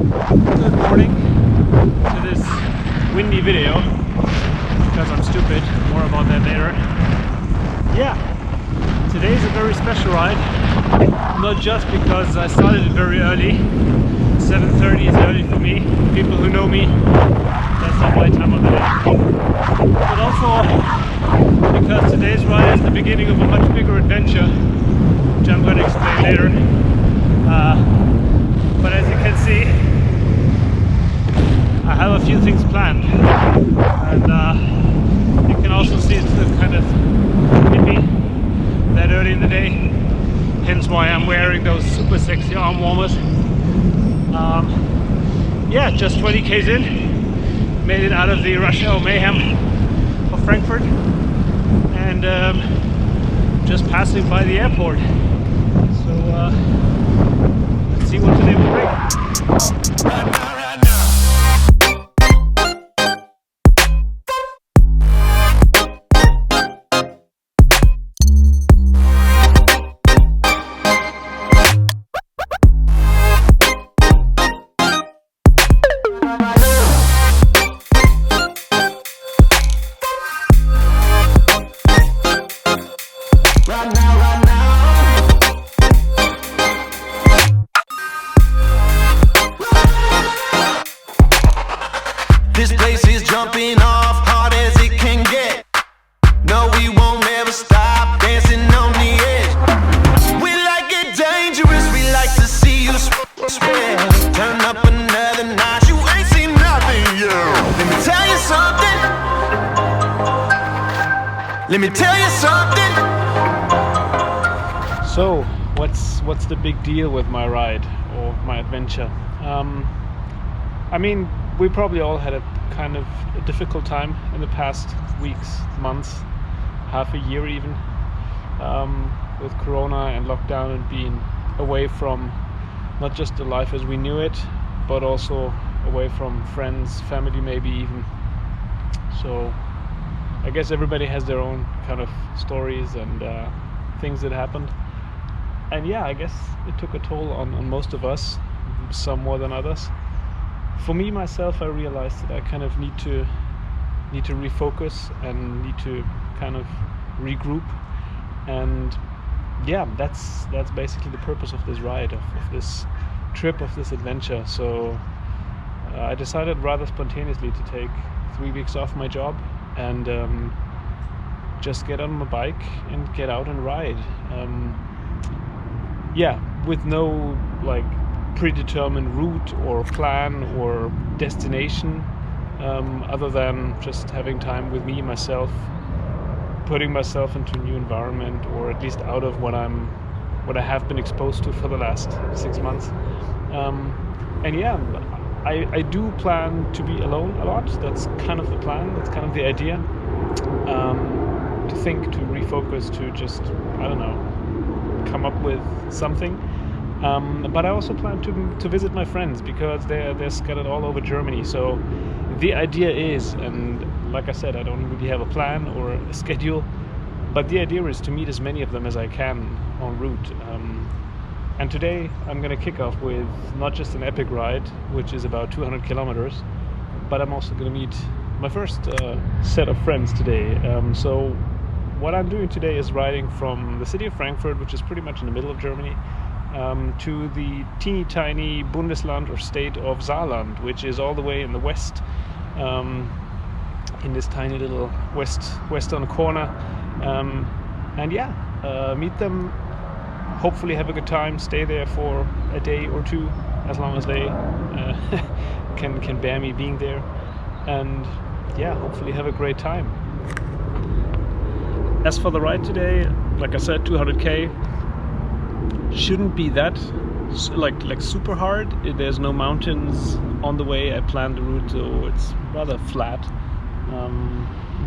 Good morning to this windy video, because I'm stupid, more about that later. Yeah, today's a very special ride, not just because I started it very early. 7:30 is early for me. People who know me, that's not my time of the day. But also because today's ride is the beginning of a much bigger adventure, which I'm going to explain later. But as you can see, I have a few things planned, and you can also see it's kind of windy that early in the day, hence why I'm wearing those super sexy arm warmers. Yeah, just 20 k's in, made it out of the rush hour mayhem of Frankfurt, and just passing by the airport. So let's see what today will bring. This place is jumping off hard as it can get. No, we won't ever stop dancing on the edge. We like it dangerous, we like to see you spread. Turn up another notch, you ain't seen nothing yet. Let me tell you something. Let me tell you something. So, what's the big deal with my ride or my adventure? I mean, we probably all had a kind of a difficult time in the past weeks, months, half a year even, with Corona and lockdown and being away from not just the life as we knew it, but also away from friends, family maybe even. So I guess everybody has their own kind of stories and things that happened. And yeah, I guess it took a toll on most of us, some more than others. For me, myself, I realized that I kind of need to refocus and need to kind of regroup. And yeah, that's basically the purpose of this ride, of this trip, of this adventure. So I decided rather spontaneously to take 3 weeks off my job and just get on my bike and get out and ride. Yeah, with no like predetermined route or plan or destination, other than just having time with me, myself, putting myself into a new environment, or at least out of what I have been exposed to for the last 6 months. And yeah, I do plan to be alone a lot. That's kind of the plan, that's kind of the idea, to think, to refocus, to just, I don't know, come up with something. But I also plan to visit my friends, because they're scattered all over Germany. So the idea is, and like I said, I don't really have a plan or a schedule, but the idea is to meet as many of them as I can en route. And today I'm going to kick off with not just an epic ride, which is about 200 kilometers, but I'm also going to meet my first set of friends today. So what I'm doing today is riding from the city of Frankfurt, which is pretty much in the middle of Germany, to the teeny tiny Bundesland or state of Saarland, which is all the way in the west, in this tiny little western corner. And yeah, meet them, hopefully have a good time, stay there for a day or two, as long as they can bear me being there, and yeah, hopefully have a great time. As for the ride today, like I said, 200k. Shouldn't be that like super hard. There's no mountains on the way. I planned the route, so it's rather flat.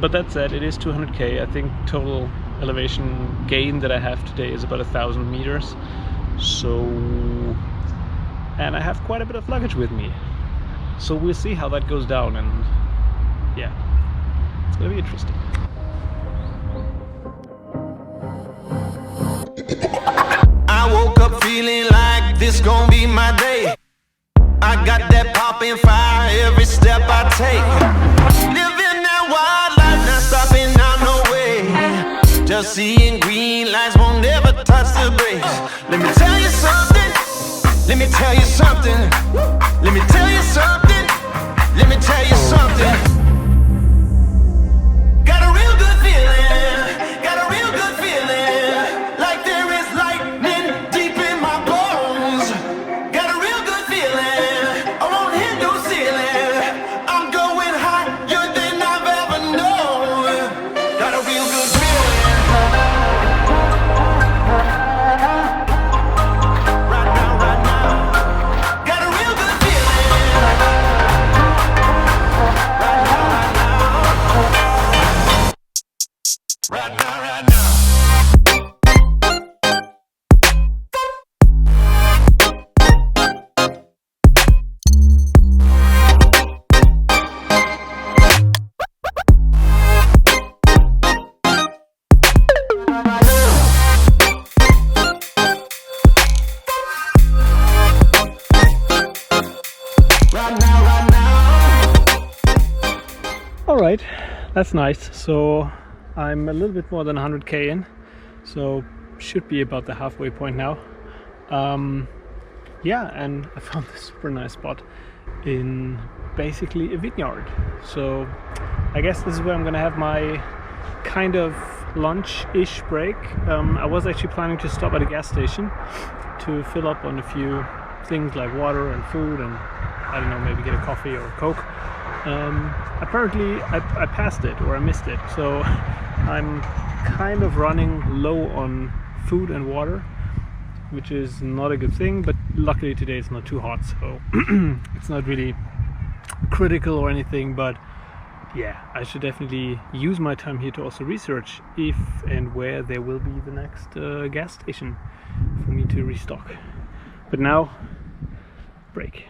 But that said, it is 200k. I think total elevation gain that I have today is about 1,000 meters. So, and I have quite a bit of luggage with me. So we'll see how that goes down, and yeah, it's gonna be interesting. I woke up feeling like this gon' be my day. I got that take. Living that wild life, not stopping out no way. Just seeing green lights won't ever touch the brakes. Let me tell you something. Let me tell you something. Let me tell you something. Let me tell you something. Got a real good feeling. Got a real good feeling. Like there is lightning deep in my bones. Got a real good feeling. I won't hit no ceiling. I'm going higher than I've ever known. Got a real good feeling. Right now, right now. Got a real good feeling. Right now, right now. Right now, right now. Alright, that's nice. So I'm a little bit more than 100k in, so should be about the halfway point now. Yeah, and I found this super nice spot in basically a vineyard. So I guess this is where I'm gonna have my kind of lunch-ish break. I was actually planning to stop at a gas station to fill up on a few things like water and food and I don't know, maybe get a coffee or a Coke. Apparently I passed it or I missed it, so I'm kind of running low on food and water, which is not a good thing, but luckily today it's not too hot, so it's not really critical or anything. But yeah, I should definitely use my time here to also research if and where there will be the next gas station for me to restock. But now, break.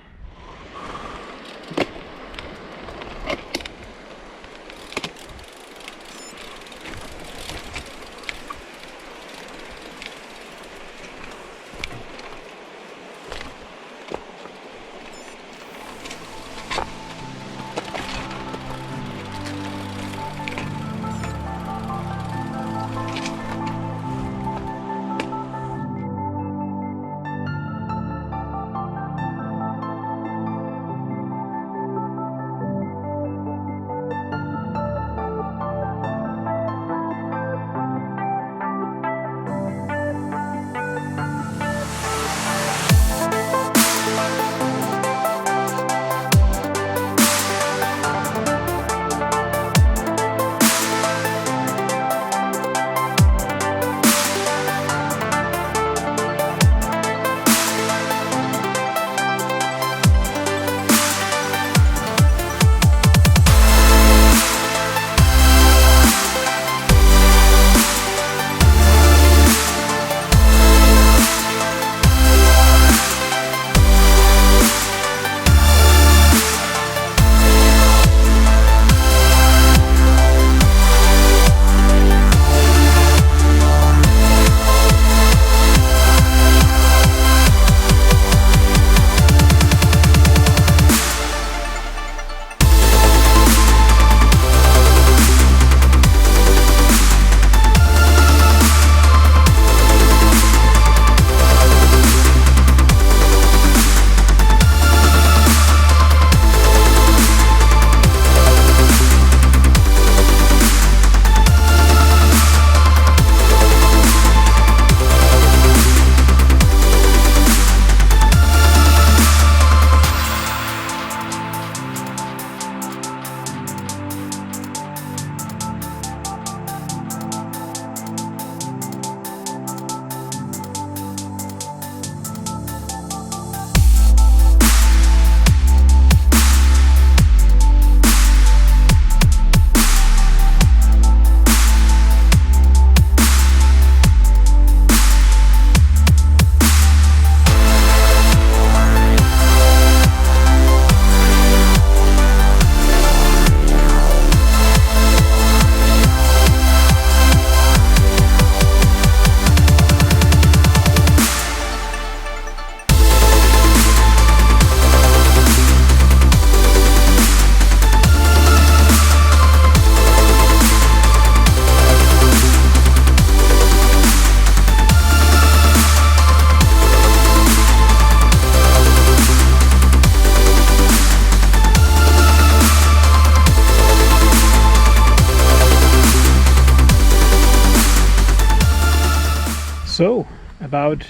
about,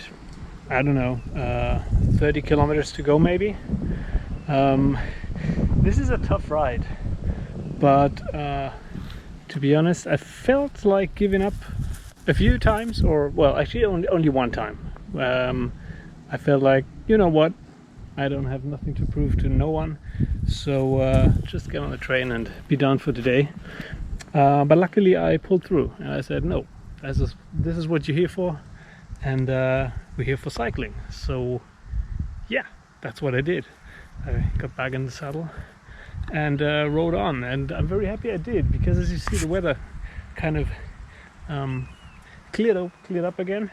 I don't know, 30 kilometers to go maybe. This is a tough ride, but to be honest, I felt like giving up a few times, or well, actually only one time. I felt like, you know what, I don't have nothing to prove to no one, so just get on the train and be done for today. But luckily I pulled through and I said, no, this is what you're here for, and we're here for cycling. So yeah, that's what I did. I got back in the saddle and rode on, and I'm very happy I did, because as you see, the weather kind of cleared up again.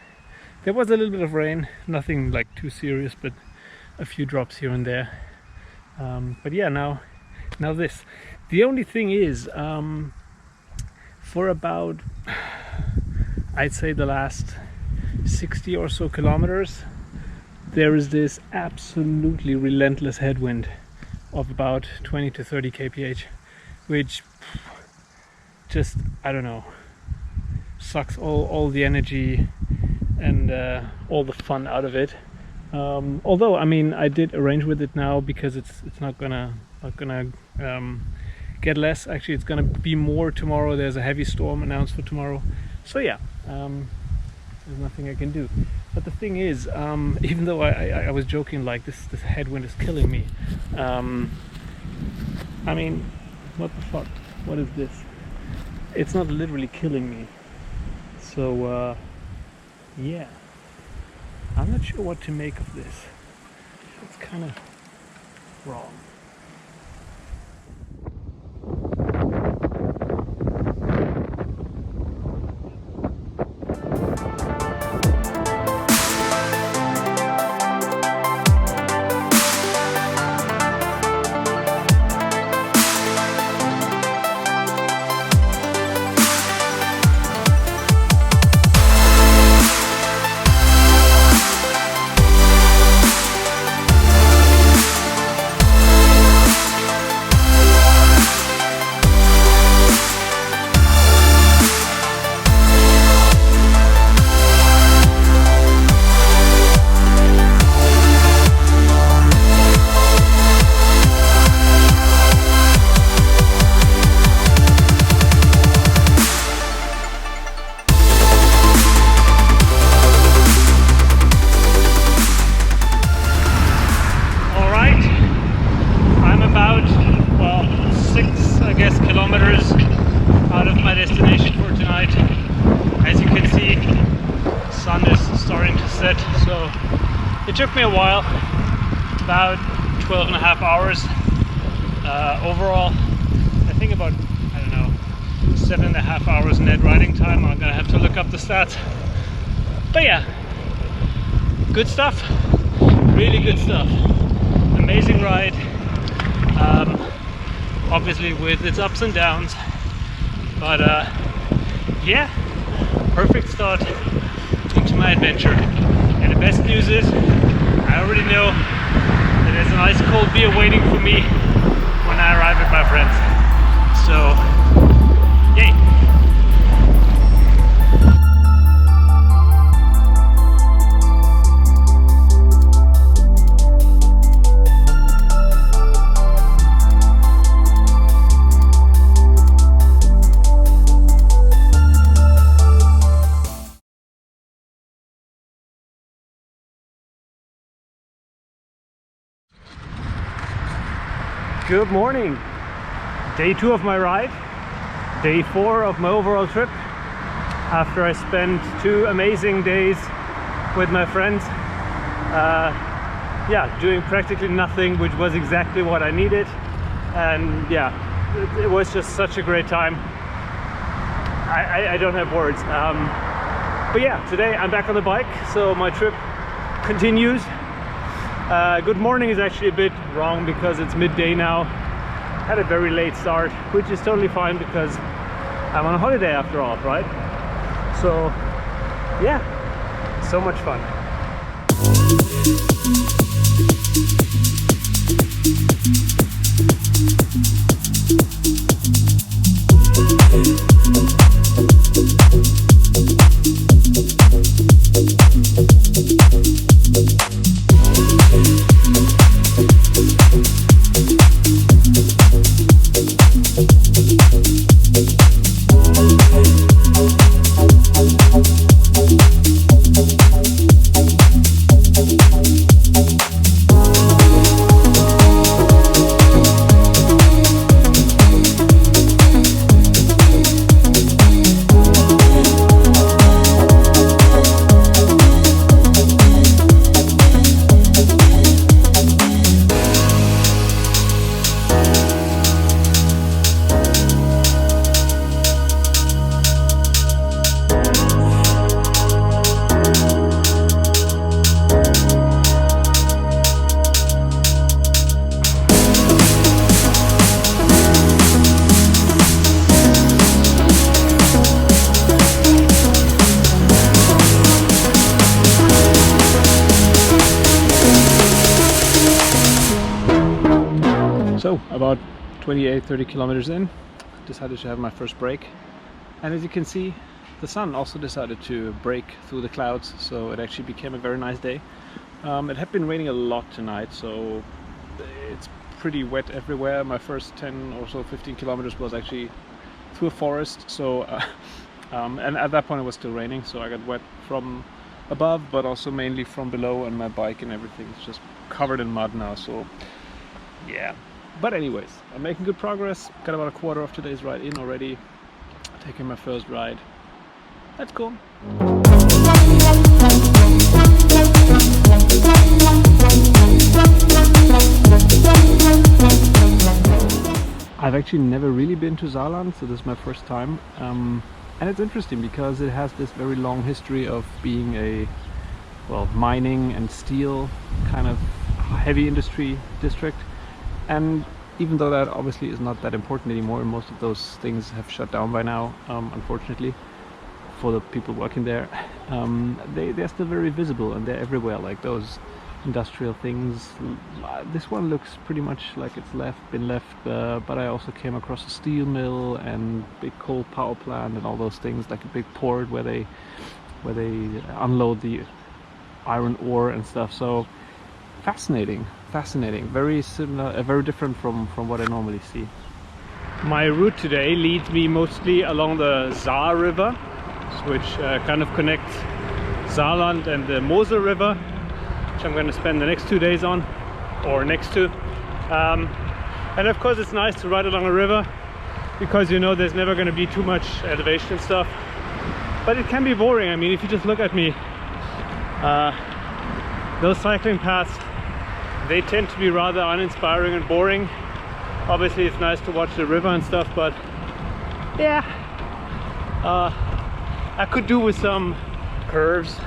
There was a little bit of rain, nothing like too serious, but a few drops here and there. But yeah, now this. The only thing is, for about, I'd say the last 60 or so kilometers, there is this absolutely relentless headwind of about 20 to 30 kph, which just, I don't know, sucks all the energy and all the fun out of it. Although, I mean, I did arrange with it now, because it's not gonna get less. Actually, it's gonna be more tomorrow. There's a heavy storm announced for tomorrow, so yeah, there's nothing I can do. But the thing is, even though I was joking like this headwind is killing me, I mean, what the fuck, what is this? It's not literally killing me, so yeah, I'm not sure what to make of this. It's kind of wrong. Took me a while, about 12 and a half hours overall. I think about, I don't know, 7.5 hours net riding time. I'm gonna have to look up the stats, but yeah, good stuff, really good stuff. Amazing ride, obviously with its ups and downs, but yeah, perfect start into my adventure. And the best news is, I already know that there's a nice cold beer waiting for me when I arrive with my friends. So, yay! Good morning. Day 2 of my ride, day 4 of my overall trip, after I spent 2 amazing days with my friends. Yeah, doing practically nothing, which was exactly what I needed. And yeah, it was just such a great time. I don't have words. But yeah, today I'm back on the bike, so my trip continues. Good morning is actually a bit wrong, because it's midday now. Had a very late start, which is totally fine because I'm on a holiday after all, right? So yeah, so much fun. So about 28-30 kilometers in, decided to have my first break, and as you can see, the sun also decided to break through the clouds, so it actually became a very nice day. It had been raining a lot tonight, so it's pretty wet everywhere. My first 10 or so 15 kilometers was actually through a forest, so and at that point it was still raining, so I got wet from above but also mainly from below, and my bike and everything is just covered in mud now, so yeah. But anyways, I'm making good progress. Got about a quarter of today's ride in already, taking my first ride. That's cool. I've actually never really been to Saarland, so this is my first time. And it's interesting because it has this very long history of being a, well, mining and steel kind of heavy industry district. And even though that obviously is not that important anymore, most of those things have shut down by now, unfortunately, for the people working there, they're still very visible and they're everywhere, like those industrial things. This one looks pretty much like it's been left, but I also came across a steel mill and big coal power plant and all those things, like a big port where they unload the iron ore and stuff. So fascinating, very similar, very different from what I normally see. My route today leads me mostly along the Saar River, which kind of connects Saarland and the Mosel River, which I'm going to spend the next 2 days on, or next to. And of course it's nice to ride along a river, because you know there's never going to be too much elevation and stuff, but it can be boring. I mean, if you just look at me, those cycling paths, they tend to be rather uninspiring and boring. Obviously it's nice to watch the river and stuff, but yeah, I could do with some curves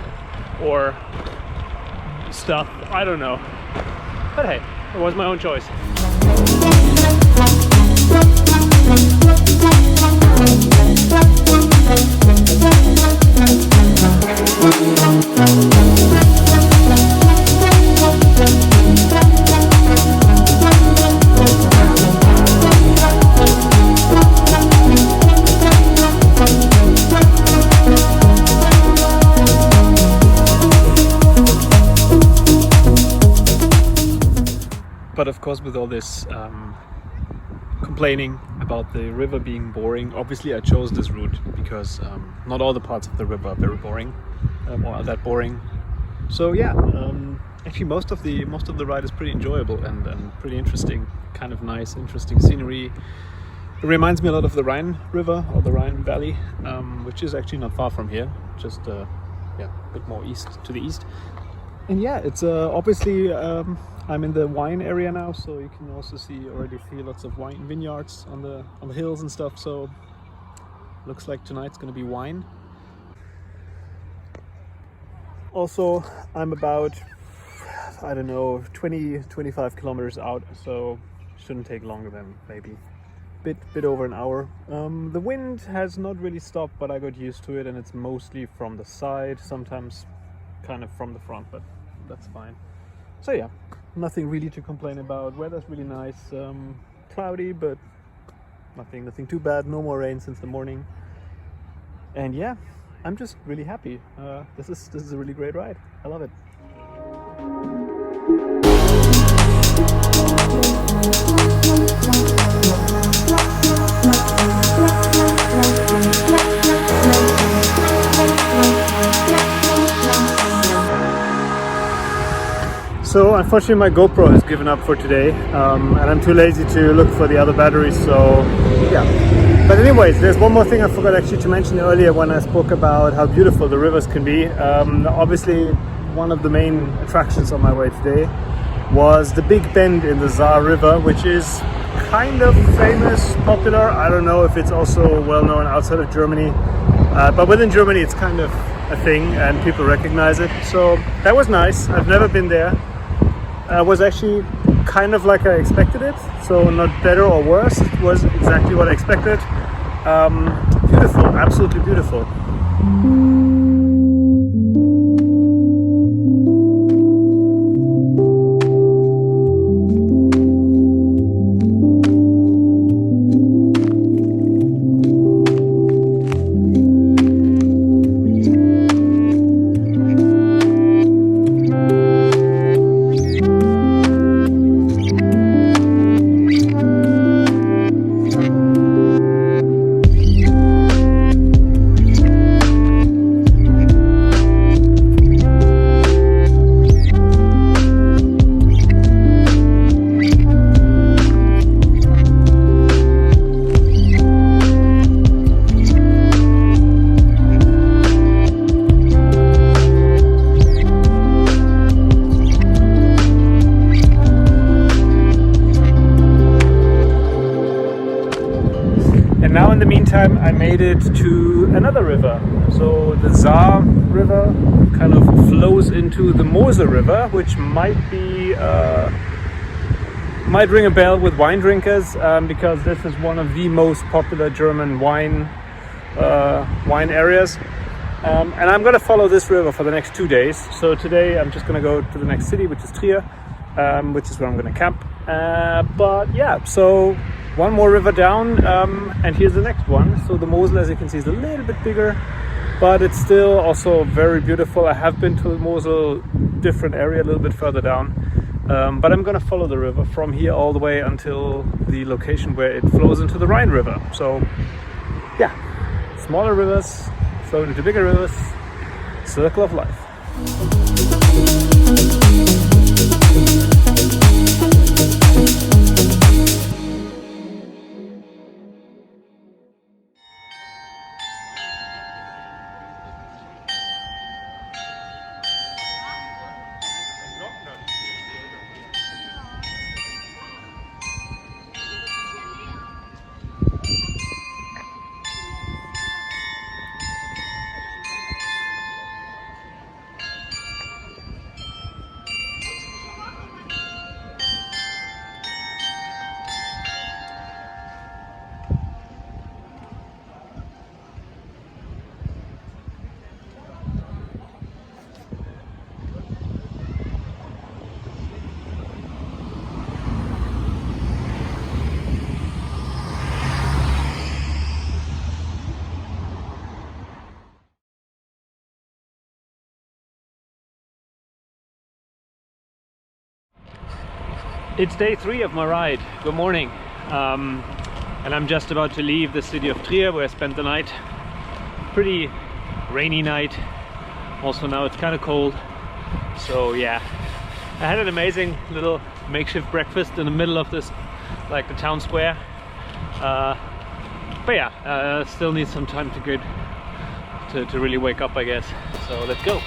or stuff, I don't know, but hey, it was my own choice. But of course, with all this complaining about the river being boring, obviously I chose this route because not all the parts of the river are very boring, or are that boring. So yeah, actually most of the ride is pretty enjoyable and pretty interesting, kind of nice, interesting scenery. It reminds me a lot of the Rhine River or the Rhine Valley, which is actually not far from here, just yeah, a bit more to the east. And yeah, it's obviously I'm in the wine area now, so you can also already see lots of wine vineyards on the hills and stuff. So looks like tonight's going to be wine. Also, I'm about, I don't know, 20-25 kilometers out, so shouldn't take longer than maybe bit over an hour. The wind has not really stopped, but I got used to it, and it's mostly from the side, sometimes kind of from the front, but that's fine. So yeah, nothing really to complain about. Weather's really nice, cloudy, but nothing too bad. No more rain since the morning, and yeah, I'm just really happy. This is a really great ride. I love it. So unfortunately my GoPro has given up for today, and I'm too lazy to look for the other batteries, so yeah. But anyways, there's one more thing I forgot actually to mention earlier when I spoke about how beautiful the rivers can be. Obviously one of the main attractions on my way today was the big bend in the Saar River, which is kind of famous, popular. I don't know if it's also well known outside of Germany, but within Germany it's kind of a thing and people recognize it. So that was nice. I've never been there. Was actually kind of like I expected it, so not better or worse. It was exactly what I expected. Beautiful, absolutely beautiful. meantime, I made it to another river. So the Saar River kind of flows into the Mosel River, which might ring a bell with wine drinkers, because this is one of the most popular German wine areas. And I'm going to follow this river for the next 2 days. So today I'm just going to go to the next city, which is Trier, which is where I'm going to camp. But yeah, so one more river down, and here's the next one. So the Mosel, as you can see, is a little bit bigger, but it's still also very beautiful. I have been to the Mosel, different area, a little bit further down. But I'm going to follow the river from here all the way until the location where it flows into the Rhine River. So yeah, smaller rivers flow into bigger rivers, circle of life. It's day 3 of my ride. Good morning. And I'm just about to leave the city of Trier, where I spent the night. Pretty rainy night. Also now it's kind of cold. So yeah, I had an amazing little makeshift breakfast in the middle of this, like the town square. But yeah, still need some time to really wake up, I guess. So let's go.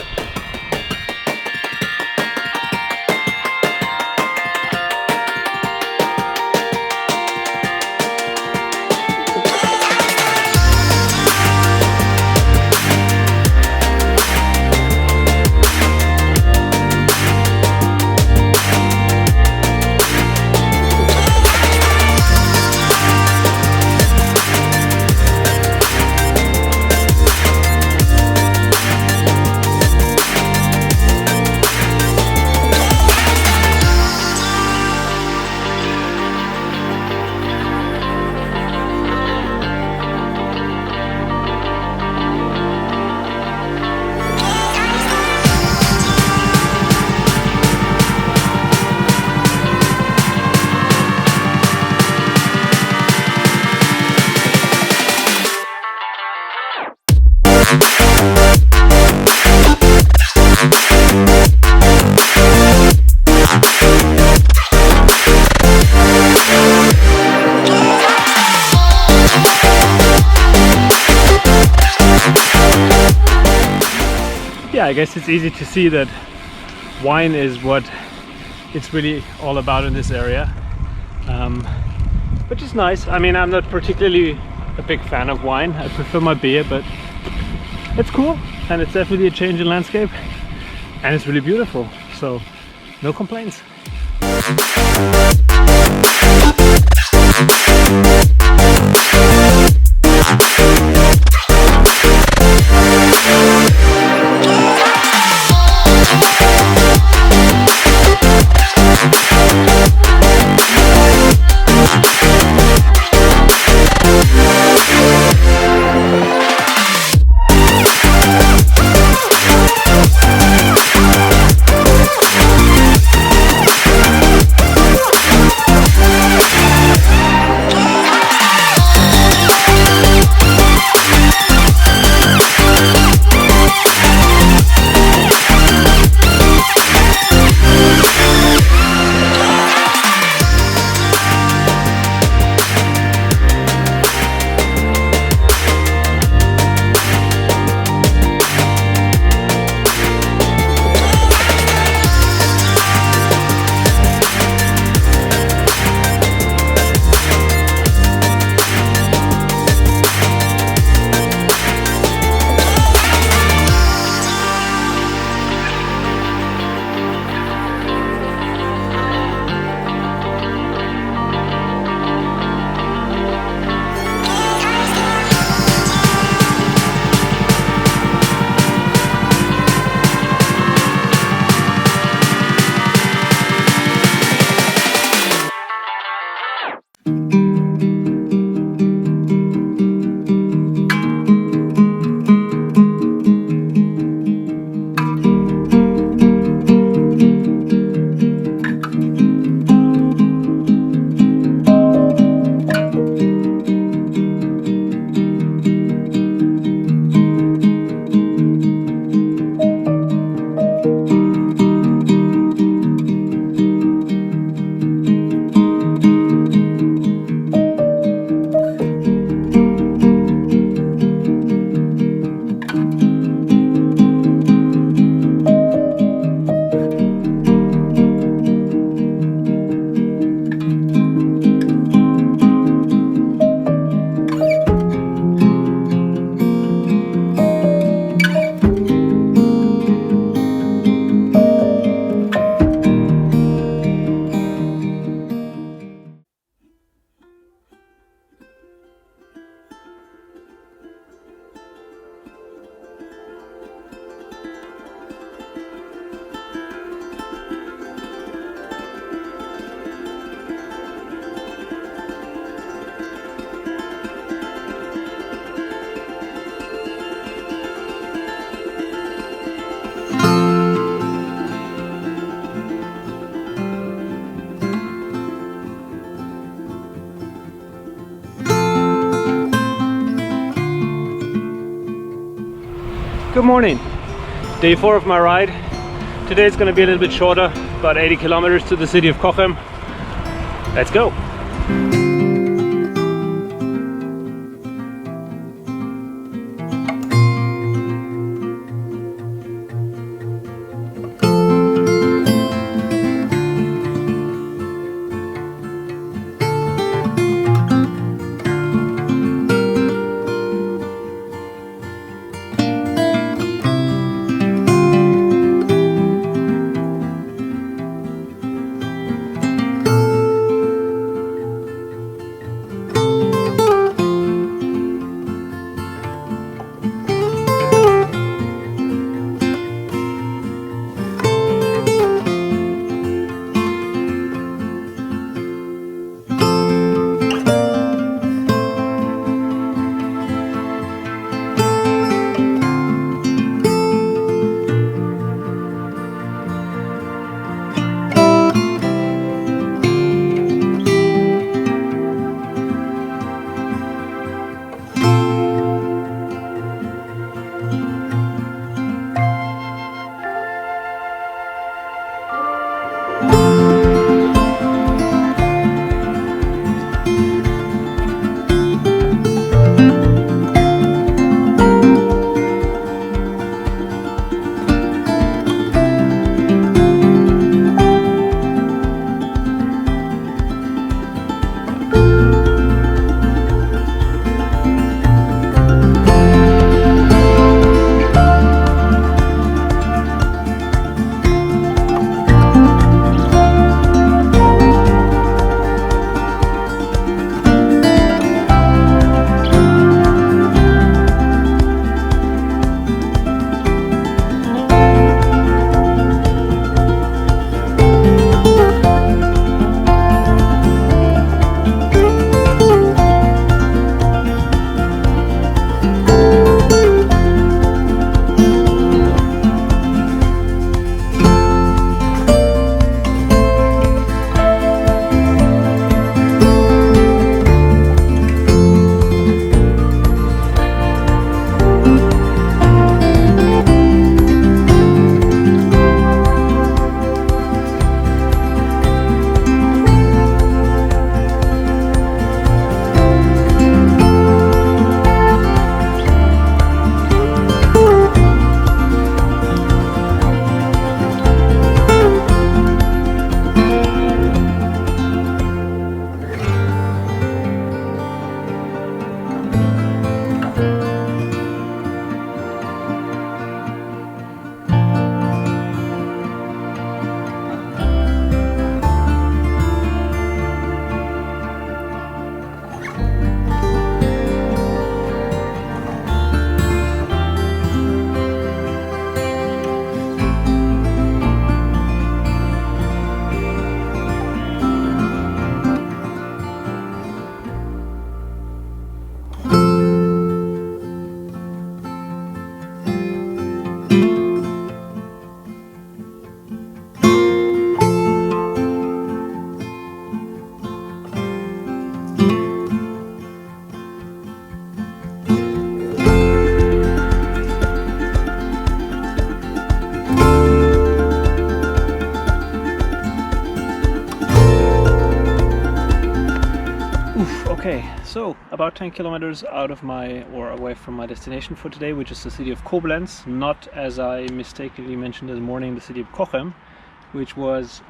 Yeah, I guess it's easy to see that wine is what it's really all about in this area, which is nice. I mean, I'm not particularly a big fan of wine. I prefer my beer, but it's cool, and it's definitely a change in landscape, and it's really beautiful, so no complaints. Good morning. Day 4 of my ride. Today it's going to be a little bit shorter, about 80 kilometers to the city of Cochem. Let's go. Okay, so about 10 kilometers out of my, or away from my destination for today, which is the city of Koblenz, not, as I mistakenly mentioned this morning, the city of Cochem, which was,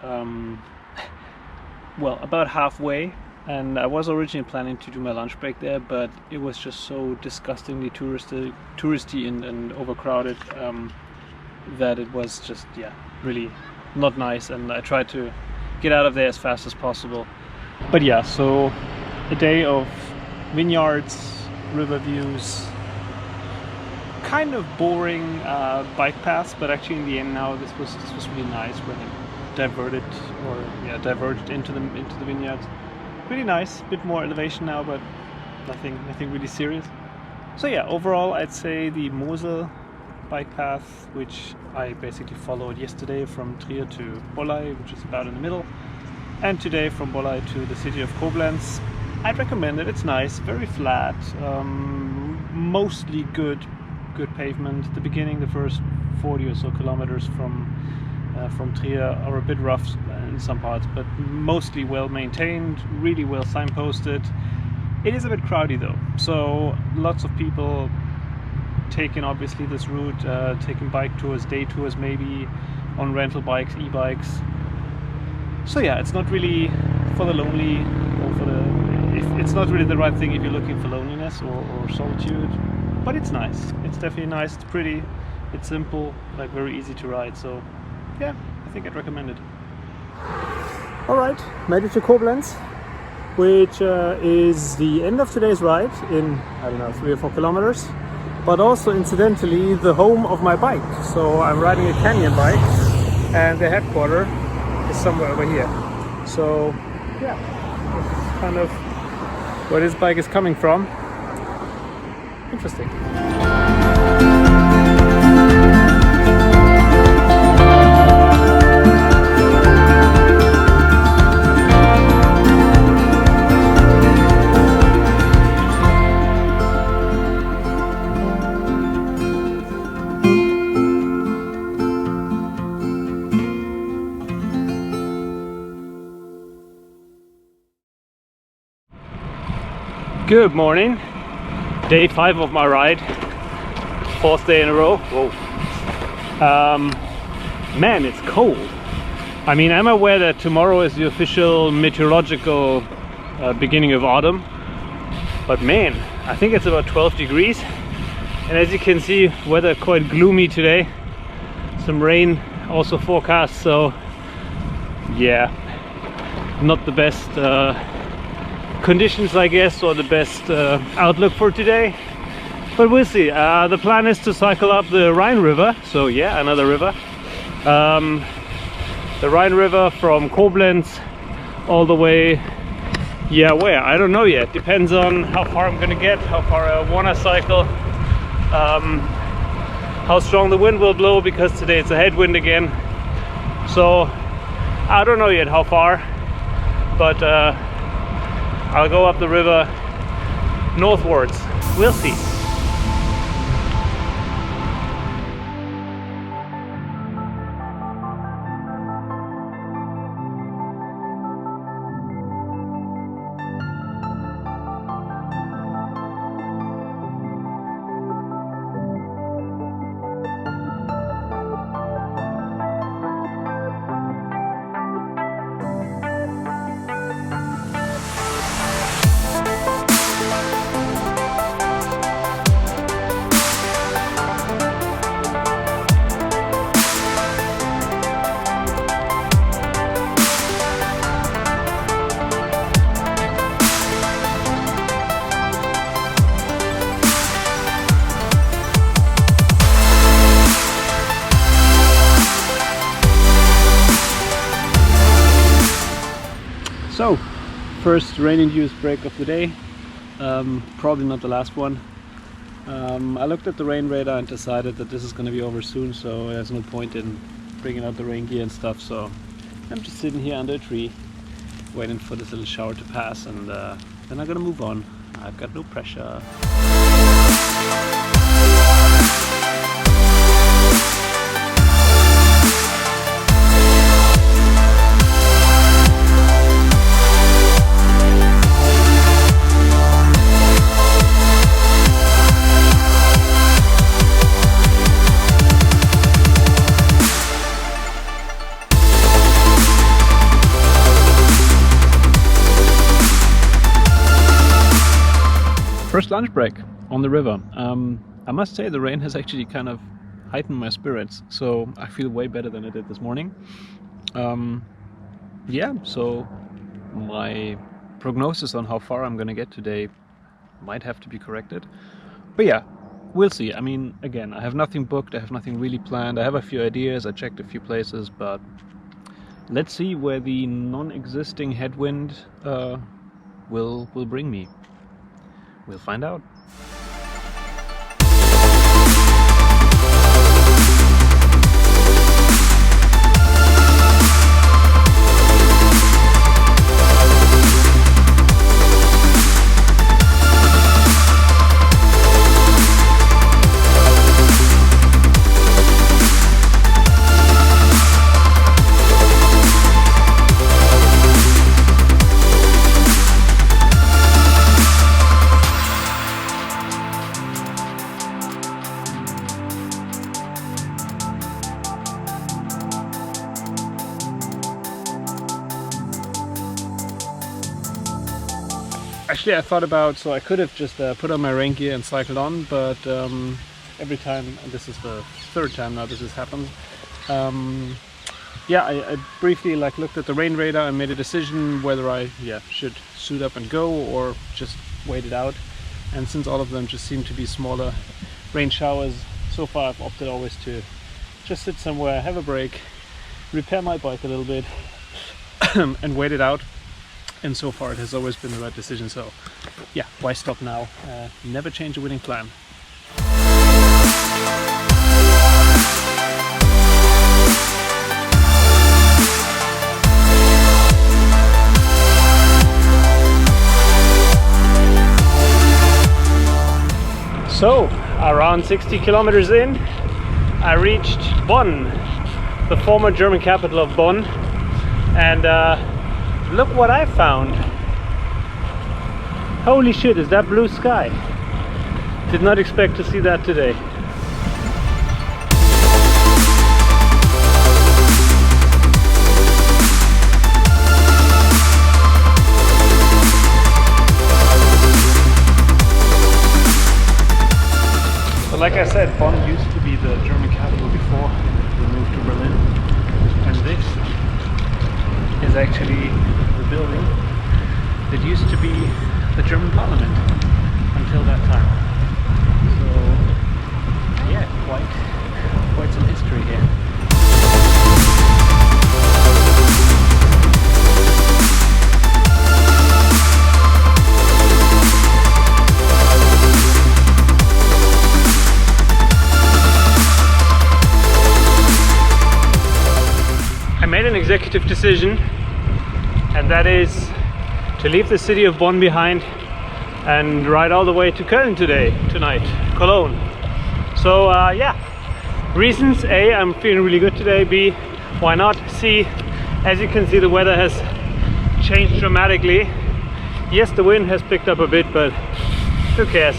well, about halfway. And I was originally planning to do my lunch break there, but it was just so disgustingly touristy and overcrowded that it was just, yeah, really not nice. And I tried to get out of there as fast as possible. But yeah, so a day of vineyards, river views, kind of boring bike paths, but actually in the end now this was really nice when it diverged into the vineyards. Pretty nice, a bit more elevation now, but nothing really serious. So yeah, overall I'd say the Mosel bike path, which I basically followed yesterday from Trier to Bullay, which is about in the middle, and today from Bullay to the city of Koblenz, I'd recommend it. It's nice, very flat, mostly good good pavement. The beginning, the first 40 or so kilometers from Trier are a bit rough in some parts, but mostly well maintained, really well signposted. It is a bit crowdy though, so lots of people taking obviously this route, taking bike tours, day tours maybe, on rental bikes, e-bikes. So yeah, it's not really for the lonely, or for the, it's not really the right thing if you're looking for loneliness or solitude, but it's nice. It's definitely nice, it's pretty, it's simple, like very easy to ride, so yeah, I think I'd recommend it. Alright, made it to Koblenz, which is the end of today's ride in, I don't know, 3 or 4 kilometers, but also incidentally the home of my bike. So I'm riding a Canyon bike and the headquarters is somewhere over here. So yeah, that's kind of where this bike is coming from. Interesting. Good morning, day 5 of my ride, 4th day in a row. Whoa. Man, it's cold. I mean, I'm aware that tomorrow is the official meteorological beginning of autumn, but man, I think it's about 12 degrees, and as you can see, weather quite gloomy today. Some rain also forecast, so yeah, not the best conditions, I guess, or the best outlook for today, but we'll see. The plan is to cycle up the Rhine River, so yeah, another river. The Rhine River from Koblenz all the way, yeah, where? I don't know yet. Depends on how far I'm gonna get, how far I wanna cycle, how strong the wind will blow, because today it's a headwind again. So I don't know yet how far, but I'll go up the river northwards. We'll see. So, first rain-induced break of the day, probably not the last one. I looked at the rain radar and decided that this is going to be over soon, so there's no point in bringing out the rain gear and stuff, so I'm just sitting here under a tree waiting for this little shower to pass, and then I'm gonna move on. I've got no pressure. First lunch break on the river. I must say the rain has actually kind of heightened my spirits, so I feel way better than I did this morning. Yeah, so my prognosis on how far I'm gonna get today might have to be corrected. But yeah, we'll see. I mean, again, I have nothing booked, I have nothing really planned. I have a few ideas, I checked a few places, but let's see where the non-existing headwind will bring me. We'll find out. Actually, I thought about, so I could have just put on my rain gear and cycled on, but every time, and this is the third time now this has happened, yeah, I briefly looked at the rain radar and made a decision whether I should suit up and go or just wait it out. And since all of them just seem to be smaller rain showers, so far I've opted always to just sit somewhere, have a break, repair my bike a little bit and wait it out. And so far it has always been the right decision, so yeah, why stop now? Never change a winning plan. So, around 60 kilometers in, I reached Bonn, the former German capital of Bonn, and look what I found. Holy shit, is that blue sky? Did not expect to see that today. But like I said, Bonn used to be the German capital before we moved to Berlin. And this is actually the building that used to be the German parliament until that time. So yeah, quite some history here. I made an executive decision, and that is to leave the city of Bonn behind and ride all the way to Köln tonight, Cologne. So yeah, reasons: A, I'm feeling really good today. B, why not? C, as you can see, the weather has changed dramatically. Yes, the wind has picked up a bit, but who cares?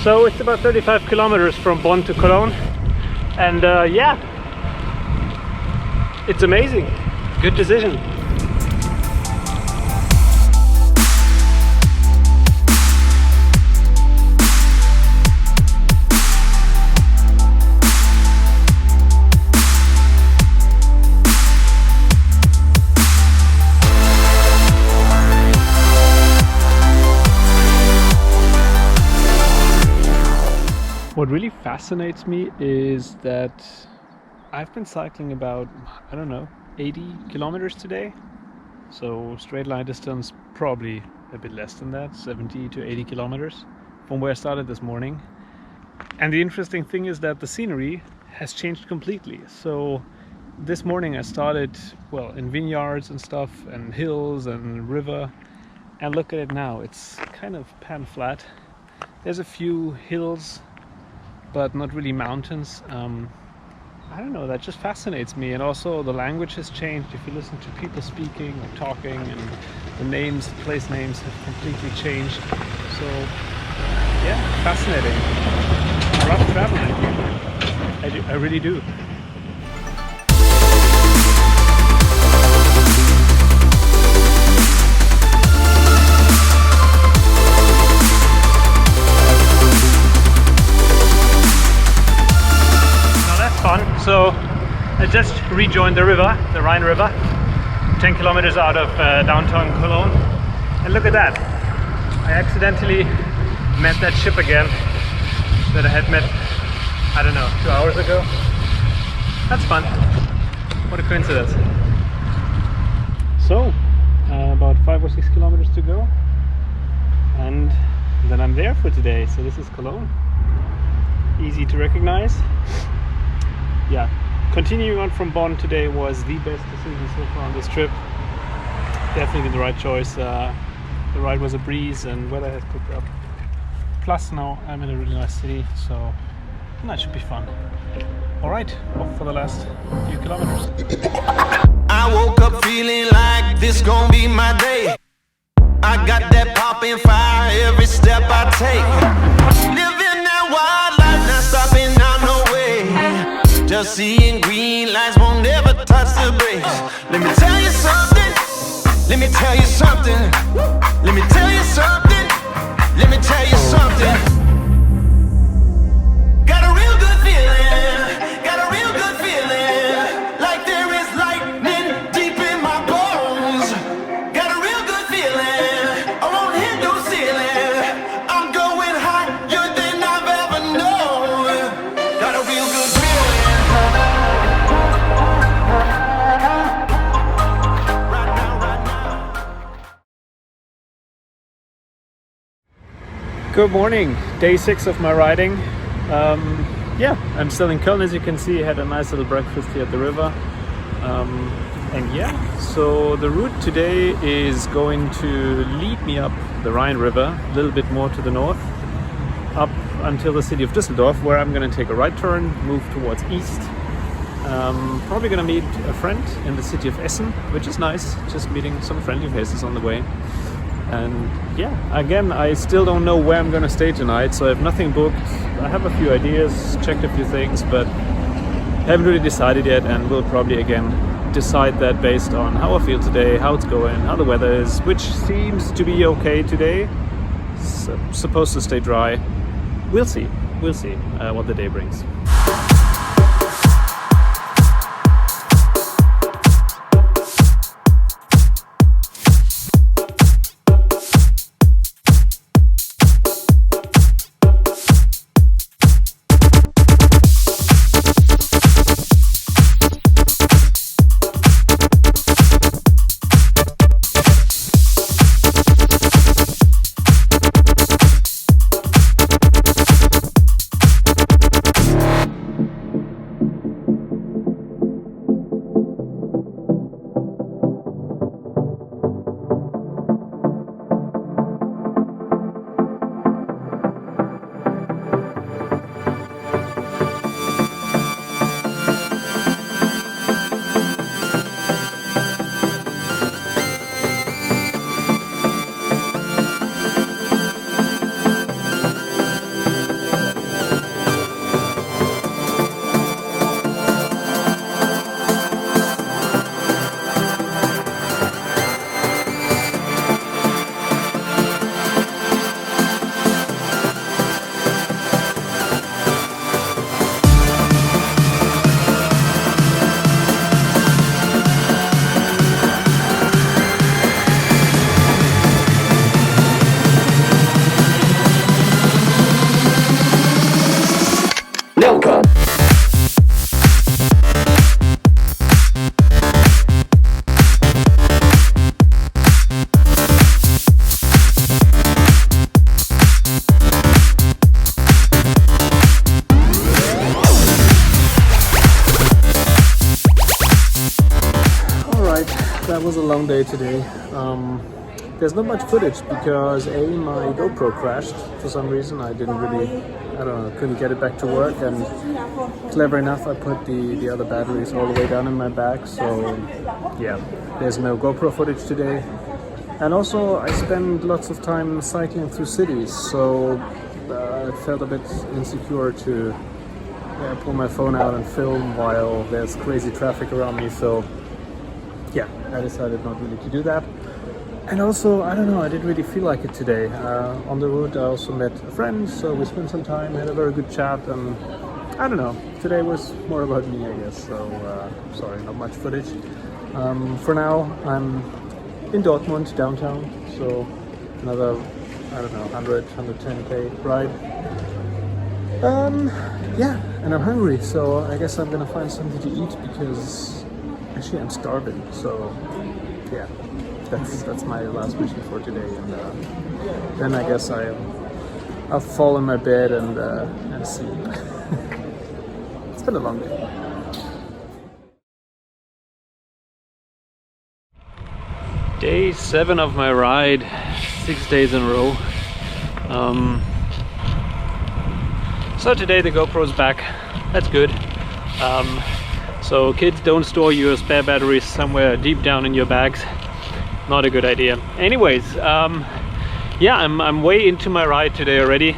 So it's about 35 kilometers from Bonn to Cologne, and yeah, it's amazing. Good decision. What really fascinates me is that I've been cycling about, I don't know, 80 kilometers today. So straight line distance, probably a bit less than that, 70 to 80 kilometers from where I started this morning. And the interesting thing is that the scenery has changed completely. So this morning I started, well, in vineyards and stuff, and hills and river. And look at it now, it's kind of pan flat. There's a few hills, but not really mountains. I don't know, that just fascinates me. And also the language has changed. If you listen to people speaking or talking, and the names, the place names have completely changed. So yeah, fascinating. I love traveling. I really do. So I just rejoined the river, the Rhine River, 10 kilometers out of downtown Cologne. And look at that. I accidentally met that ship again that I had met, I don't know, 2 hours ago. That's fun. What a coincidence. So, about 5 or 6 kilometers to go. And then I'm there for today. So this is Cologne. Easy to recognize. Yeah, continuing on from Bonn today was the best decision so far on this trip. Definitely the right choice. The ride was a breeze and weather has picked up. Plus now I'm in a really nice city, so that should be fun. Alright, off for the last few kilometers. I woke up feeling like this gon' be my day. I got that poppin' fire every step I take. Living that wild life, not stopping out no way. Just seeing green lights won't ever touch the brakes. Let me tell you something, Let me tell you something. Let me tell you something. Let me tell you something. Got a real good feeling. Got a real good feeling. Like there is lightning deep in my bones. Got a real good feeling. I won't hit no ceiling. I'm going higher than I've ever known. Got a real good feeling. Right now, right now. Good morning, day 6 of my riding. Yeah, I'm still in Köln, as you can see. I had a nice little breakfast here at the river. And yeah, so the route today is going to lead me up the Rhine River, a little bit more to the north, up until the city of Düsseldorf, where I'm going to take a right turn, move towards east. Probably going to meet a friend in the city of Essen, which is nice, just meeting some friendly faces on the way. And yeah, again, I still don't know where I'm going to stay tonight, so I have nothing booked. I have a few ideas, checked a few things, but haven't really decided yet, and will probably again decide that based on how I feel today, how it's going, how the weather is, which seems to be okay today. It's supposed to stay dry. We'll see what the day brings. That was a long day today. There's not much footage because my GoPro crashed for some reason. I didn't really, couldn't get it back to work, and clever enough I put the other batteries all the way down in my bag, so yeah, there's no GoPro footage today. And also I spend lots of time cycling through cities, so I felt a bit insecure to pull my phone out and film while there's crazy traffic around me, so yeah, I decided not really to do that. And also, I don't know, I didn't really feel like it today. On the route I also met a friend, so we spent some time, had a very good chat, and I don't know, today was more about me, I guess, so sorry, not much footage. For now, I'm in Dortmund, downtown, so another, 110k ride. Yeah, and I'm hungry, so I guess I'm gonna find something to eat because actually I'm starving, so yeah. That's my last mission for today, and then I guess I'll fall in my bed and sleep. It's been a long day. Day 7 of my ride, 6 days in a row. So today the GoPro's back. That's good. So kids, don't store your spare batteries somewhere deep down in your bags. Not a good idea. Anyways, yeah, I'm way into my ride today already.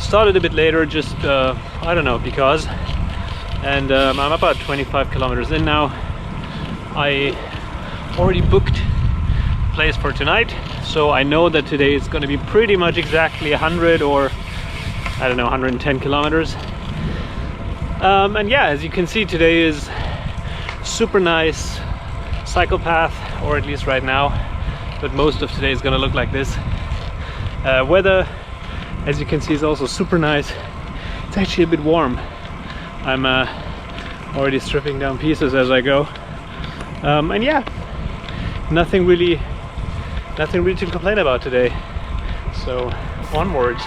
Started a bit later, just I don't know, because. And I'm about 25 kilometers in now. I already booked place for tonight. So I know that today is going to be pretty much exactly 100 or I don't know, 110 kilometers. And yeah, as you can see, today is super nice cycle path, or at least right now, but most of today is going to look like this. Weather, as you can see, is also super nice. It's actually a bit warm. I'm already stripping down pieces as I go. And yeah, nothing really to complain about today. So onwards.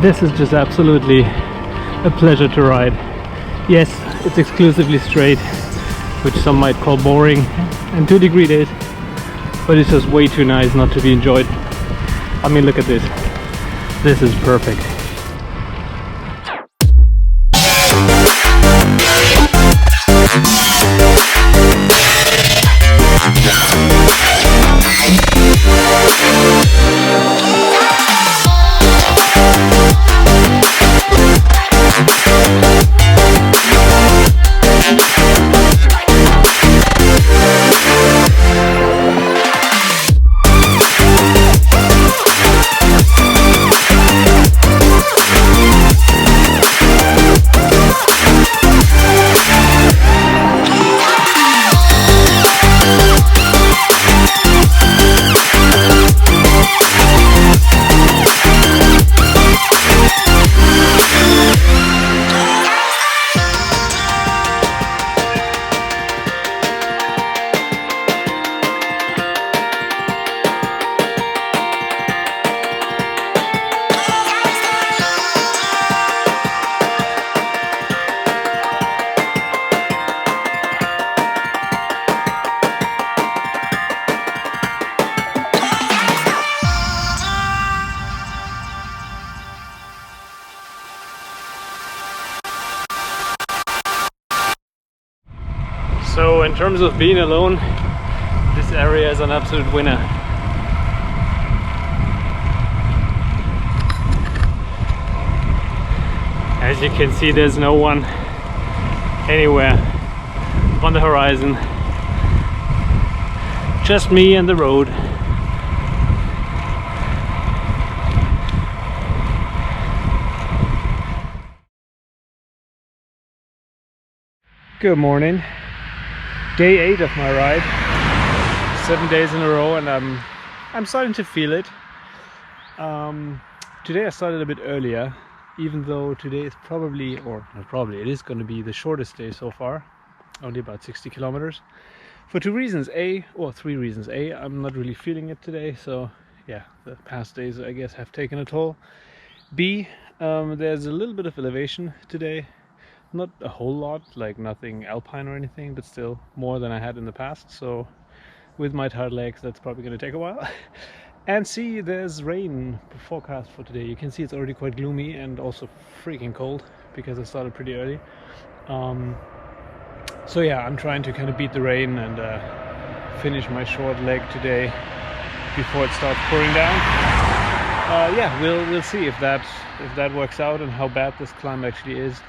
This is just absolutely a pleasure to ride. Yes, it's exclusively straight, which some might call boring, and to a degree it is, but it's just way too nice not to be enjoyed. I mean, look at this. This is perfect. So in terms of being alone, this area is an absolute winner. As you can see, there's no one anywhere on the horizon. Just me and the road. Good morning. Day 8 of my ride. 7 days in a row, and I'm starting to feel it. Today I started a bit earlier, even though today is probably, or not probably, it is going to be the shortest day so far. Only about 60 kilometers. For three reasons. A, I'm not really feeling it today, so yeah, the past days I guess have taken a toll. B, there's a little bit of elevation today. Not a whole lot, like nothing alpine or anything, but still more than I had in the past. So with my tired legs, that's probably going to take a while. And C, there's rain forecast for today. You can see it's already quite gloomy and also freaking cold because I started pretty early. So yeah, I'm trying to kind of beat the rain and finish my short leg today before it starts pouring down. Yeah, we'll see if that works out and how bad this climb actually is.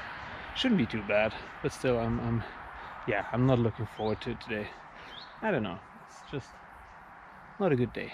Shouldn't be too bad, but still I'm not looking forward to it today. I don't know. It's just not a good day.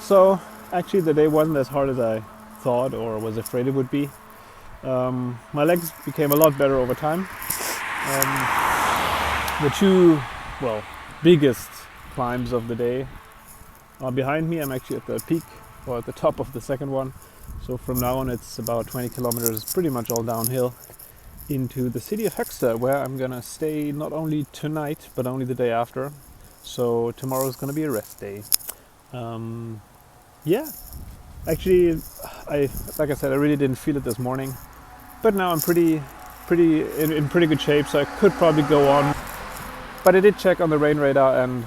So actually the day wasn't as hard as I thought or was afraid it would be. My legs became a lot better over time. The two, biggest climbs of the day are behind me. I'm actually at the peak or at the top of the second one. So from now on it's about 20 kilometers, pretty much all downhill into the city of Höxter, where I'm gonna stay not only tonight but only the day after. So tomorrow's gonna be a rest day. Yeah, actually, like I said, I really didn't feel it this morning, but now I'm in pretty good shape, so I could probably go on. But I did check on the rain radar, and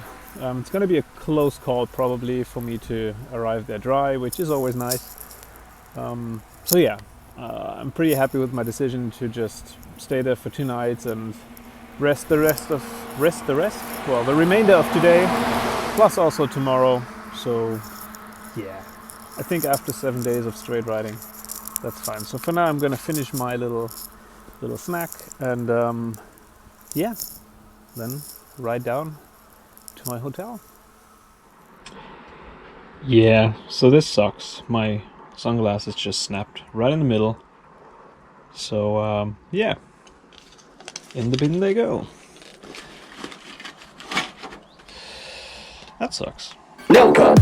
it's going to be a close call probably for me to arrive there dry, which is always nice. So yeah, I'm pretty happy with my decision to just stay there for 2 nights and rest the remainder of today, plus also tomorrow. So yeah, I think after 7 days of straight riding, that's fine. So for now I'm gonna finish my little snack and then ride down to my hotel. Yeah, so this sucks. My sunglasses just snapped right in the middle. So yeah, in the bin they go. That sucks. Milka.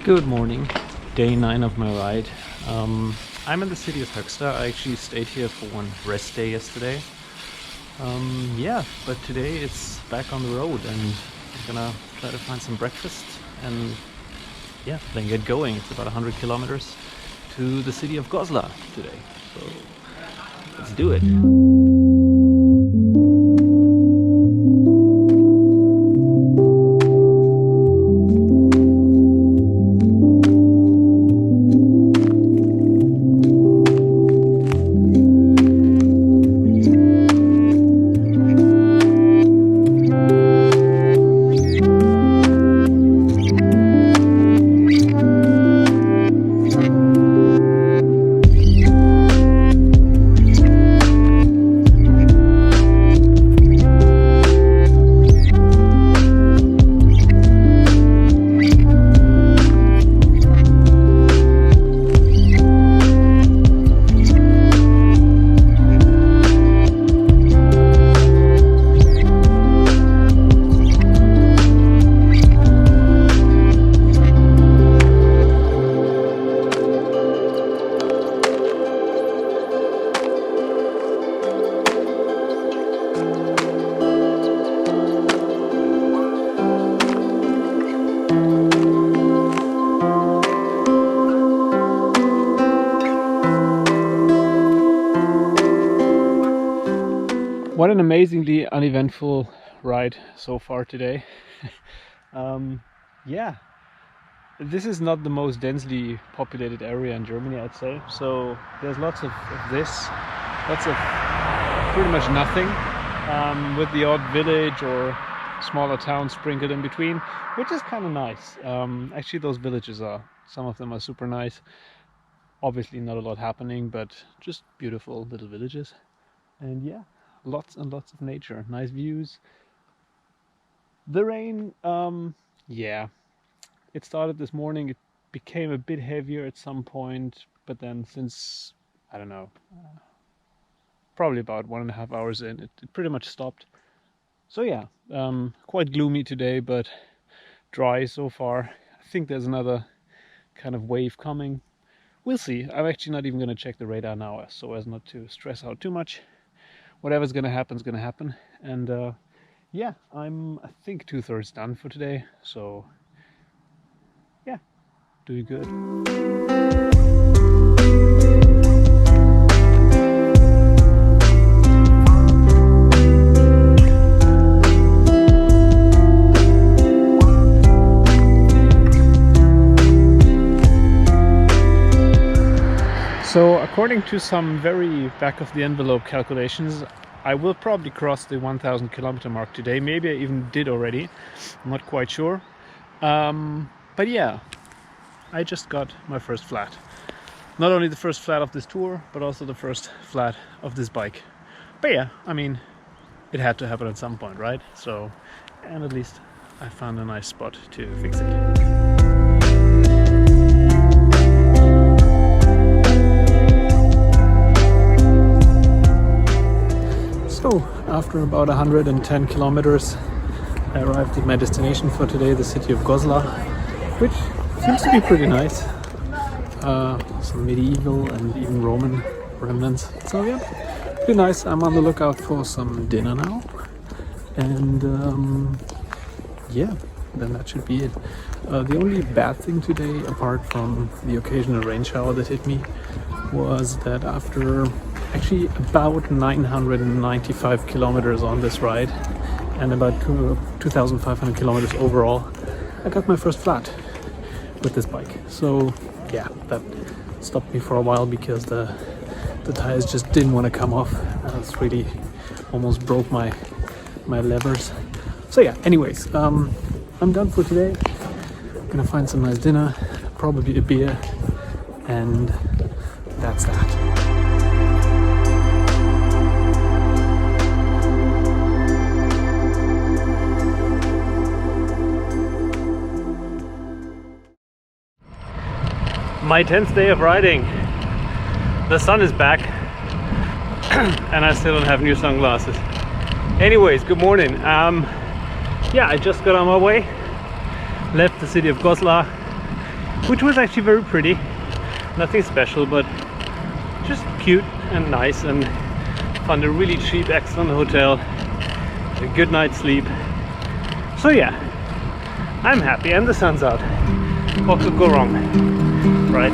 Good morning, day 9 of my ride. I'm in the city of Höxter. I actually stayed here for one rest day yesterday. Yeah, but today it's back on the road and I'm gonna try to find some breakfast and yeah, then get going. It's about 100 kilometers to the city of Goslar today. So let's do it. What an amazingly uneventful ride so far today. Yeah, this is not the most densely populated area in Germany, I'd say. So there's lots of this, lots of pretty much nothing, with the odd village or smaller town sprinkled in between, which is kind of nice. Actually, those villages some of them are super nice. Obviously not a lot happening, but just beautiful little villages. And yeah, lots and lots of nature, nice views. The rain, yeah, it started this morning. It became a bit heavier at some point, but then since, I don't know, probably about 1.5 hours in, it pretty much stopped. So yeah, quite gloomy today, but dry so far. I think there's another kind of wave coming. We'll see. I'm actually not even going to check the radar now, so as not to stress out too much. Whatever's going to happen is going to happen. And yeah, I'm, I think, 2/3 done for today. So yeah, doing good. So according to some very back of the envelope calculations, I will probably cross the 1,000 kilometer mark today. Maybe I even did already. I'm not quite sure. But yeah, I just got my first flat. Not only the first flat of this tour, but also the first flat of this bike. But yeah, I mean, it had to happen at some point, right? So, and at least I found a nice spot to fix it. So, after about 110 kilometers, I arrived at my destination for today, the city of Goslar, which seems to be pretty nice. Some medieval and even Roman remnants. So yeah, pretty nice. I'm on the lookout for some dinner now. And yeah, then that should be it. The only bad thing today, apart from the occasional rain shower that hit me, was that after actually about 995 kilometers on this ride and about 2,500 kilometers overall, I got my first flat with this bike. So yeah, that stopped me for a while because the tires just didn't want to come off. It's really almost broke my levers. So yeah, anyways, I'm done for today. I'm gonna find some nice dinner, probably a beer, and that's that. My 10th day of riding. The sun is back and I still don't have new sunglasses. Anyways, good morning. Yeah, I just got on my way, left the city of Goslar, which was actually very pretty. Nothing special, but just cute and nice, and found a really cheap, excellent hotel, a good night's sleep. So yeah, I'm happy and the sun's out. What could go wrong, right?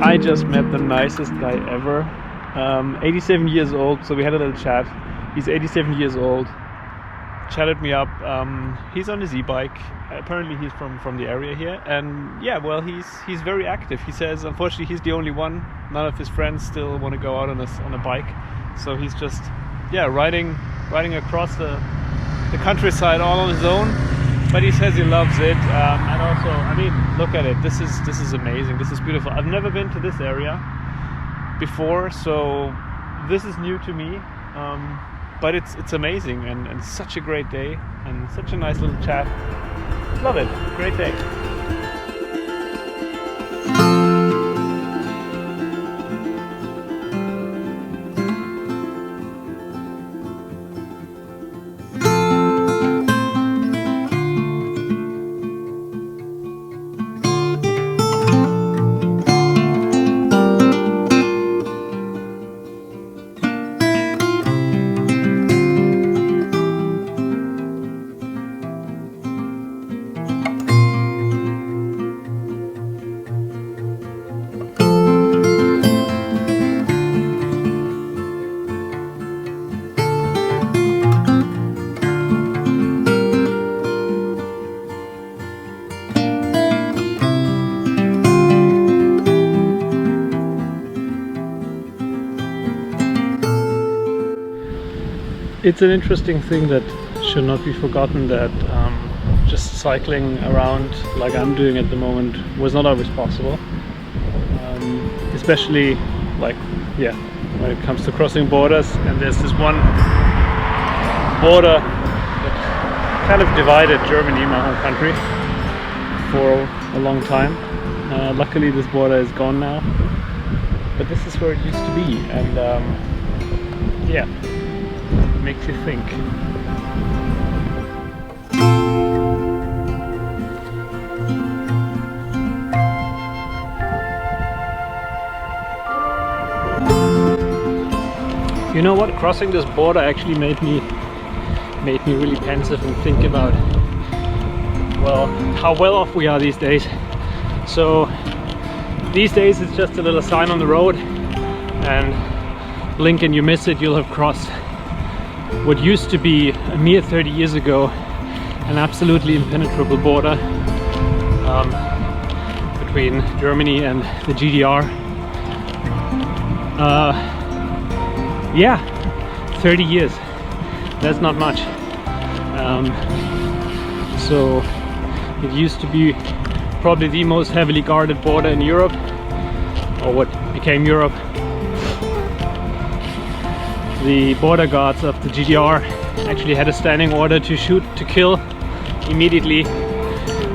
I just met the nicest guy ever. 87 years old, so we had a little chat. He's 87 years old. Chatted me up. He's on his e-bike. Apparently he's from the area here, and yeah, well, he's very active. He says unfortunately he's the only one. None of his friends still want to go out on a bike, so he's just riding across the countryside all on his own. But he says he loves it, and also, I mean, look at it. This is amazing. This is beautiful. I've never been to this area before, so this is new to me. But it's amazing, and such a great day, and such a nice little chat. Love it. Great day. It's an interesting thing that should not be forgotten, that just cycling around like I'm doing at the moment was not always possible. Especially like, yeah, when it comes to crossing borders, and there's this one border that kind of divided Germany, my home country, for a long time. Luckily this border is gone now, but this is where it used to be, and yeah, it makes you think. You know what? Crossing this border actually made me really pensive and think about, well, how well off we are these days. So these days it's just a little sign on the road, and blink and you miss it, you'll have crossed what used to be a mere 30 years ago an absolutely impenetrable border between Germany and the GDR. Yeah, 30 years, that's not much. So it used to be probably the most heavily guarded border in Europe, or what became Europe. The border guards of the GDR actually had a standing order to shoot to kill immediately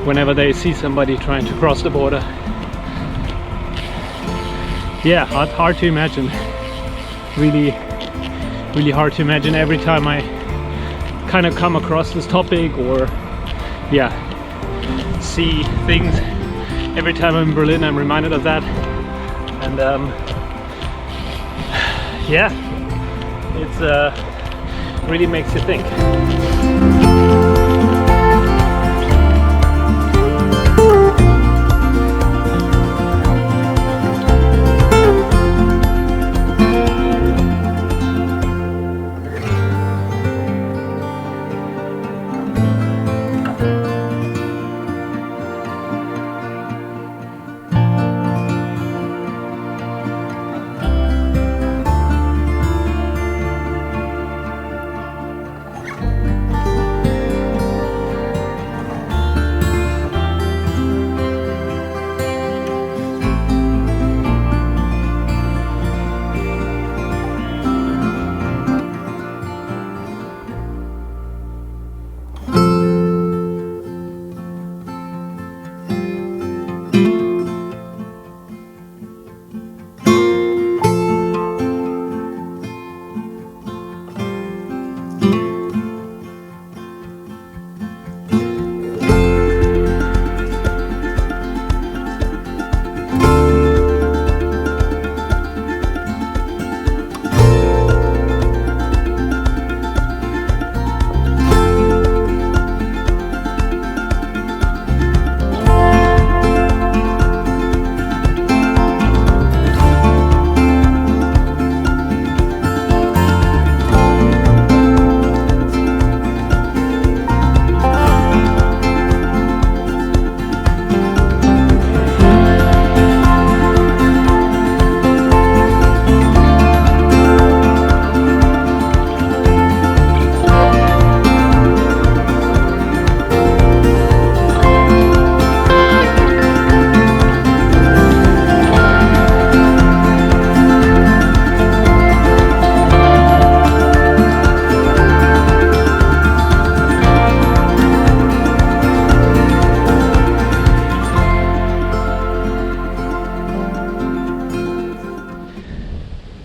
whenever they see somebody trying to cross the border. Yeah, hard to imagine. Really hard to imagine. Every time I kind of come across this topic, or yeah, see things, every time I'm in Berlin I'm reminded of that, and yeah, it's really makes you think.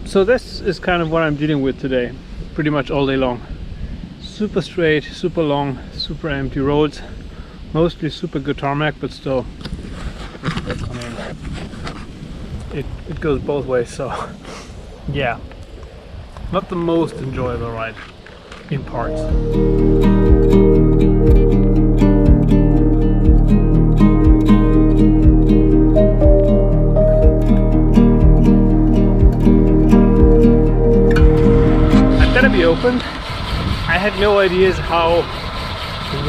So this is kind of what I'm dealing with today, pretty much all day long. Super straight, super long, super empty roads, mostly super good tarmac, but still, I mean, it goes both ways, so yeah, not the most enjoyable ride in parts. Be open. I had no ideas how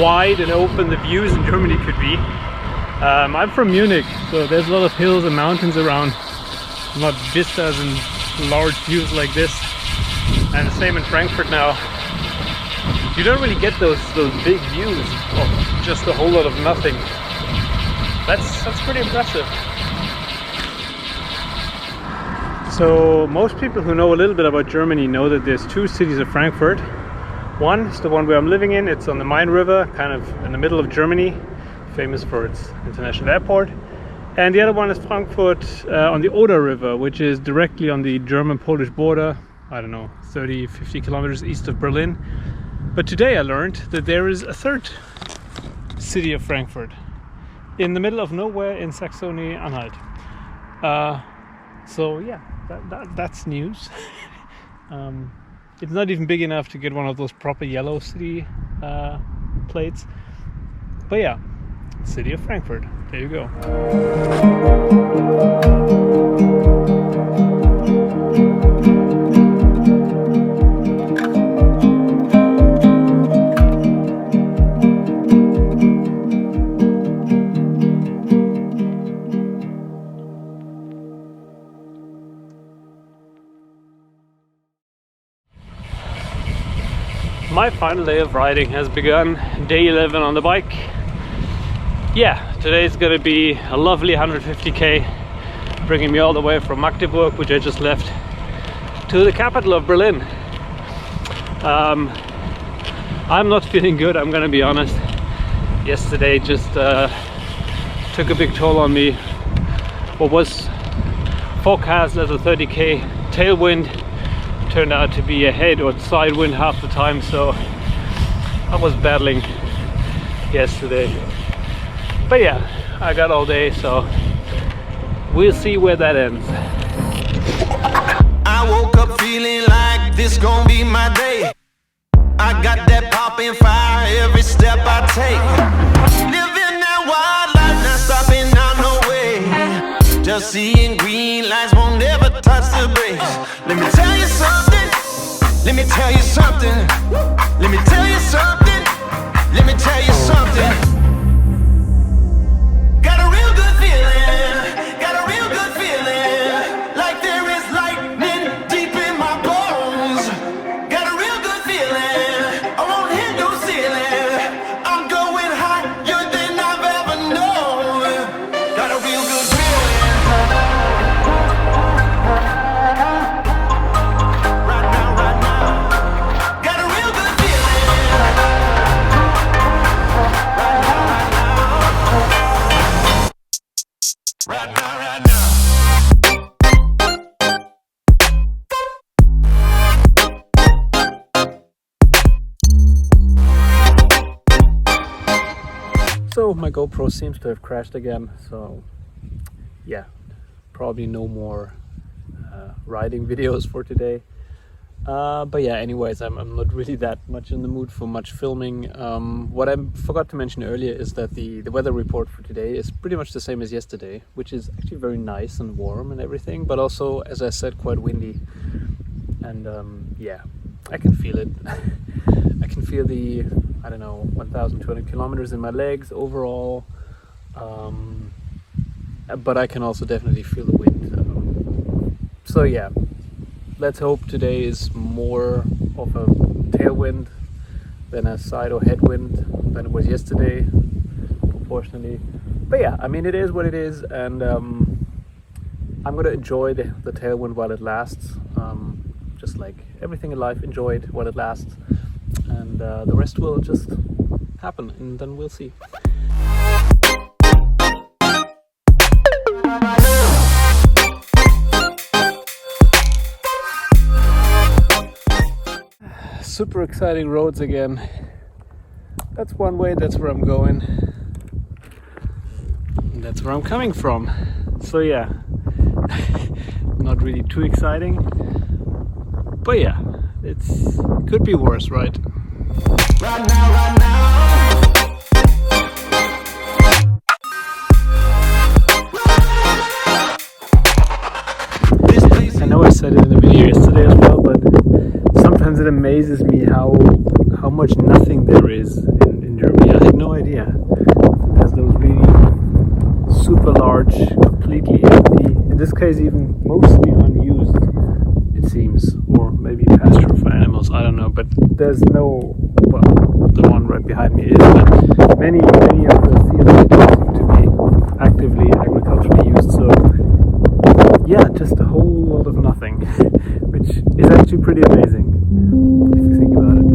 wide and open the views in Germany could be. I'm from Munich, so there's a lot of hills and mountains around, not vistas and large views like this. And the same in Frankfurt now. you don't really get those big views of just a whole lot of nothing. That's pretty impressive. So most people who know a little bit about Germany know that there's two cities of Frankfurt. One is the one where I'm living in. It's on the Main River, kind of in the middle of Germany, famous for its international airport. And the other one is Frankfurt on the Oder River, which is directly on the German-Polish border, I don't know, 30, 50 kilometers east of Berlin. But today I learned that there is a third city of Frankfurt in the middle of nowhere in Saxony-Anhalt. So yeah, that's news. It's not even big enough to get one of those proper yellow city plates. But yeah, city of Frankfurt. There you go. My final day of riding has begun, day 11 on the bike. Yeah, today is gonna be a lovely 150k, bringing me all the way from Magdeburg, which I just left, to the capital of Berlin. I'm not feeling good, I'm gonna be honest. Yesterday just took a big toll on me. What was forecast as a 30k tailwind turned out to be a head or side wind half the time, so I was battling yesterday. But yeah, I got all day, so we'll see where that ends. I woke up feeling like this gon' be my day. I got that poppin' fire every step I take. Living that wild life, not stopping out no way. Just seeing green lights, won't ever touch the brakes. Let me tell you something. Let me tell you something. Let me tell you something. Let me tell you something. Got a real good feeling. Got a real good feeling. Like there is lightning deep in my bones. Got a real good feeling. I won't hit no ceiling. I'm going higher than I've ever known. Got a real good feeling. Right now, right now. Got a real good feeling. Right now, right now. Right now, right now. So my GoPro seems to have crashed again, so yeah, probably no more riding videos for today. But yeah, anyways, I'm not really that much in the mood for much filming. What I forgot to mention earlier is that the weather report for today is pretty much the same as yesterday, which is actually very nice and warm and everything, but also, as I said, quite windy. And yeah, I can feel it. I can feel the, I don't know, 1,200 kilometers in my legs overall. But I can also definitely feel the wind. So yeah, let's hope today is more of a tailwind than a side or headwind than it was yesterday, proportionally. But yeah, I mean, it is what it is, and I'm gonna enjoy the tailwind while it lasts. Just like everything in life, enjoy it while it lasts, and the rest will just happen, and then we'll see. Super exciting roads again. That's one way, that's where I'm going. And that's where I'm coming from. So yeah, not really too exciting. But yeah, it could be worse, right? Right now, right now. I know I said it in the video yesterday as well, but sometimes it amazes me how much nothing there is in Germany. I had no idea. There's those really super large, completely empty, in this case even mostly unused, it seems, or maybe maybe pasture for animals, I don't know, but there's no, well, the one right behind me is, but many of the fields seem to be actively agriculturally used, so yeah, just a whole lot of nothing, which is actually pretty amazing, if you think about it.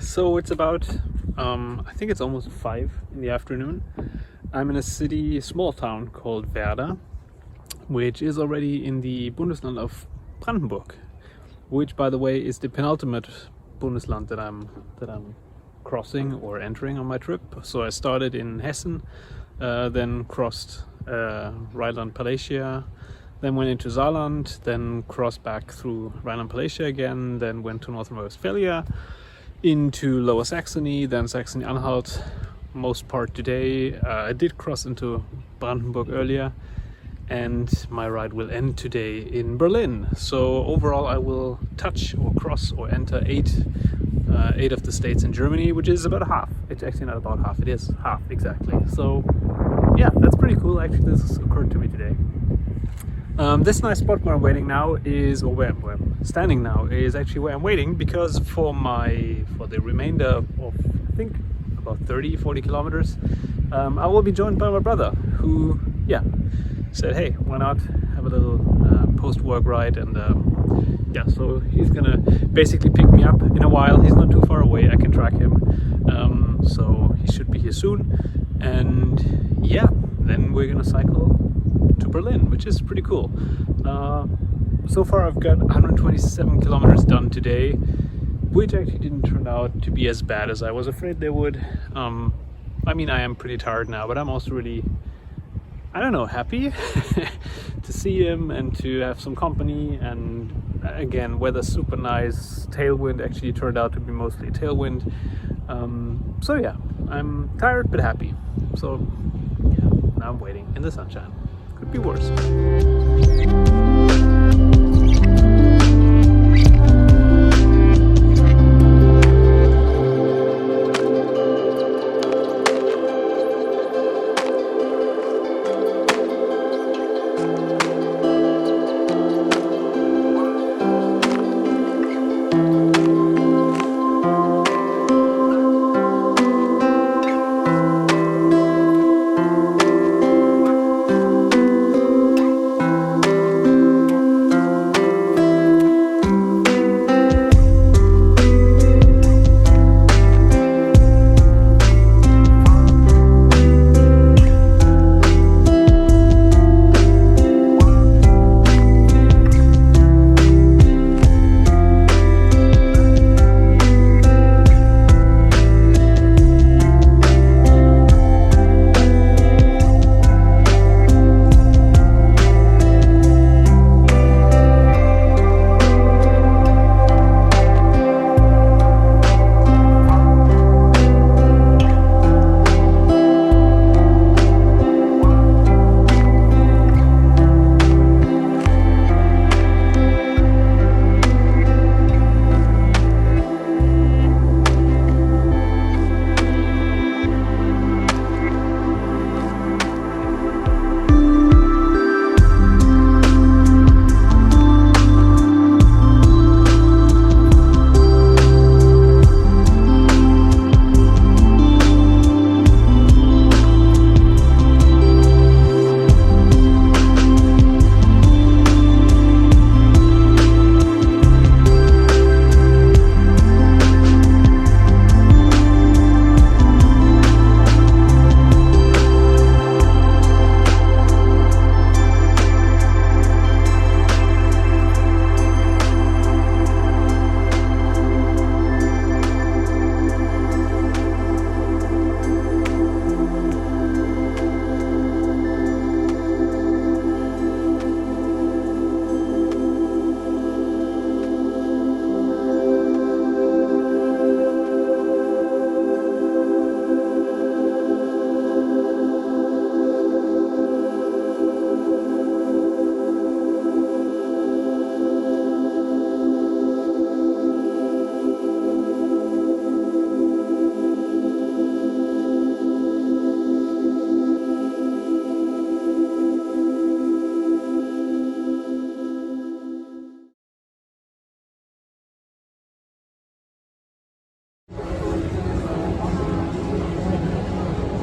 So it's about, I think it's almost 5 in the afternoon. I'm in a small town called Werder, which is already in the Bundesland of Brandenburg, which, by the way, is the penultimate Bundesland that I'm crossing or entering on my trip. So I started in Hessen, then crossed Rhineland-Palatia, then went into Saarland, then crossed back through Rhineland-Palatia again, then went to Northern Westphalia, into Lower Saxony, then Saxony-Anhalt, most part today. I did cross into Brandenburg earlier, and my ride will end today in Berlin. So overall I will touch or cross or enter eight of the states in Germany, which is about half. It's actually not about half, it is half exactly. So yeah, that's pretty cool. Actually, this occurred to me today. This nice spot where I'm waiting now is, or where I'm standing now, is actually where I'm waiting, because for the remainder of, I think, about 30-40 kilometers, I will be joined by my brother, who, yeah, said, hey, why not have a little post-work ride, and yeah, so he's gonna basically pick me up in a while. He's not too far away, I can track him, so he should be here soon, and yeah, then we're gonna cycle to Berlin, which is pretty cool. So far I've got 127 kilometers done today, which actually didn't turn out to be as bad as I was afraid they would. I mean, I am pretty tired now, but I'm also really, I don't know, happy to see him and to have some company. And again, weather's super nice. Tailwind actually turned out to be mostly tailwind. So yeah, I'm tired but happy. So yeah, now I'm waiting in the sunshine. Could be worse.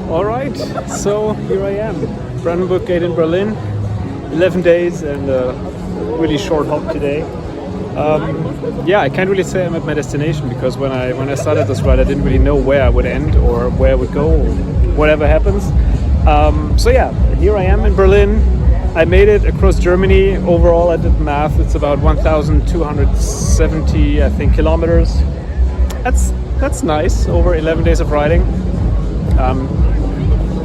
All right, so here I am, Brandenburg Gate in Berlin, 11 days and a really short hop today. Yeah, I can't really say I'm at my destination because when I started this ride, I didn't really know where I would end or where I would go, or whatever happens. So yeah, here I am in Berlin. I made it across Germany. Overall, I did math. It's about 1,270, I think, kilometers. That's nice over 11 days of riding.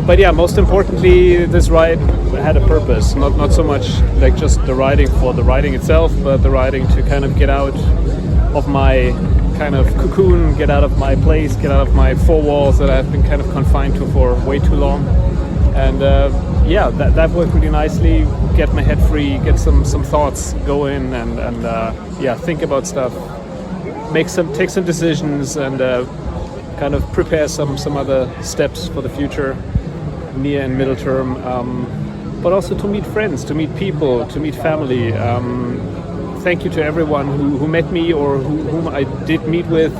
But yeah, most importantly, this ride had a purpose. Not so much like just the riding for the riding itself, but the riding to kind of get out of my kind of cocoon, get out of my place, get out of my four walls that I've been kind of confined to for way too long. And yeah, that worked really nicely. Get my head free, get some thoughts going, and yeah, think about stuff, take some decisions, and kind of prepare some other steps for the future, near and middle term. But also to meet friends, to meet people, to meet family. Thank you to everyone who met me or whom I did meet with.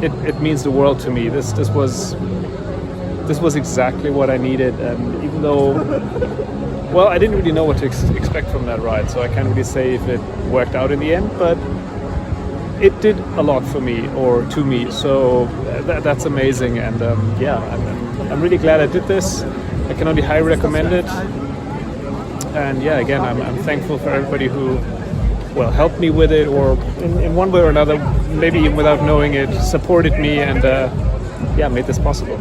It means the world to me. This was exactly what I needed, and even though, well, I didn't really know what to expect from that ride, so I can't really say if it worked out in the end, but it did a lot for me or to me, so that's amazing. And yeah, I'm really glad I did this. I can only highly recommend it. And yeah, again, I'm thankful for everybody who, well, helped me with it, or in one way or another, maybe even without knowing it, supported me and yeah, made this possible.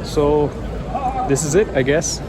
So this is it, I guess.